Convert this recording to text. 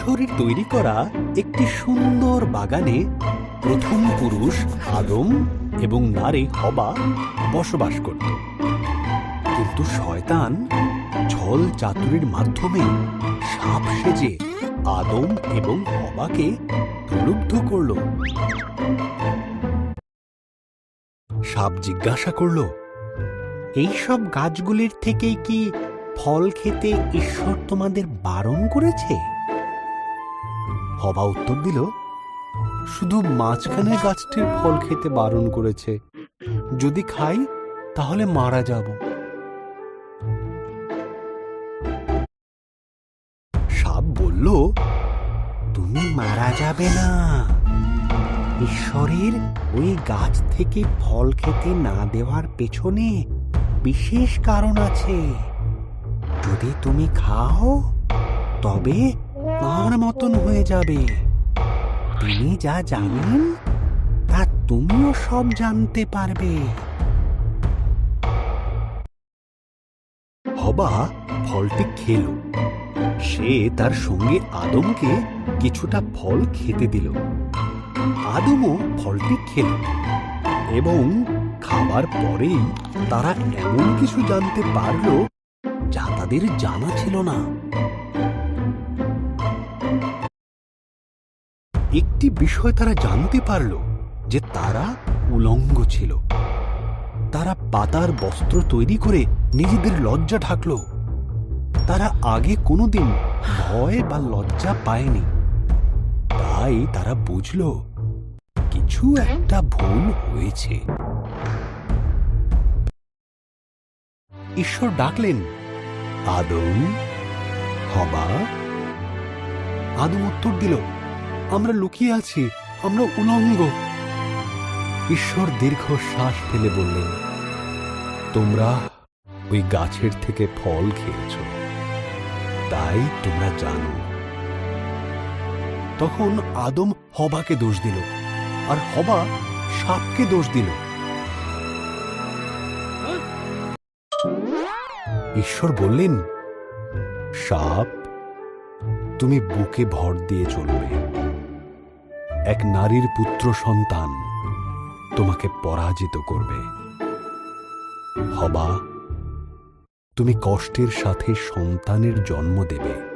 ঈশ্বরের তৈরি করা একটি সুন্দর বাগানে প্রথম পুরুষ আদম এবং নারী হবা বসবাস করত। কিন্তু শয়তান ছল চাতুরির মাধ্যমে সাপ সেজে আদম এবং হবাকে প্রলুব্ধ করল। সাপ জিজ্ঞাসা করল, এইসব গাছগুলির থেকেই কি ফল খেতে ঈশ্বর তোমাদের বারণ করেছে? হবা উত্তর দিল, শুধু মাঝখানের গাছটির ফল খেতে বারণ করেছে। যদি খাই তাহলে মারা যাব। সাপ বলল, তুমি মারা যাবে না। ঈশ্বরের ওই গাছ থেকে ফল খেতে না দেওয়ার পেছনে বিশেষ কারণ আছে। যদি তুমি খাও তবে তার মতন হয়ে যাবে। তিনি যা জানেন তা তুমিও সব জানতে পারবে। হবা ফলটি খেল। সে তার সঙ্গে আদমকে কিছুটা ফল খেতে দিল। আদমও ফলটি খেল এবং খাবার পরেই তারা এমন কিছু জানতে পারল যা তাদের জানা ছিল না। একটি বিষয় তারা জানতে পারল যে তারা উলঙ্গ ছিল। তারা পাতার বস্ত্র তৈরি করে নিজেদের লজ্জা ঢাকল। তারা আগে কোনোদিন ভয় বা লজ্জা পায়নি। তাই তারা বুঝল কিছু একটা ভুল হয়েছে। ঈশ্বর ডাকলেন, আদম, হবা। আদম উত্তর দিল, আমরা লুকিয়ে আছি, আমরা উলঙ্গ। ঈশ্বর দীর্ঘশ্বাস ফেলে বললেন, তোমরা ওই গাছের থেকে ফল খেয়েছ, তাই তোমরা জানো। তখন আদম হবাকে দোষ দিল, আর হবা সাপকে দোষ দিল। ঈশ্বর বললেন, সাপ, তুমি বুকে ভর দিয়ে চলবে। এক নারীর পুত্র সন্তান তোমাকে পরাজিত করবে। হবা, তুমি কষ্টের সাথে সন্তানের জন্ম দেবে।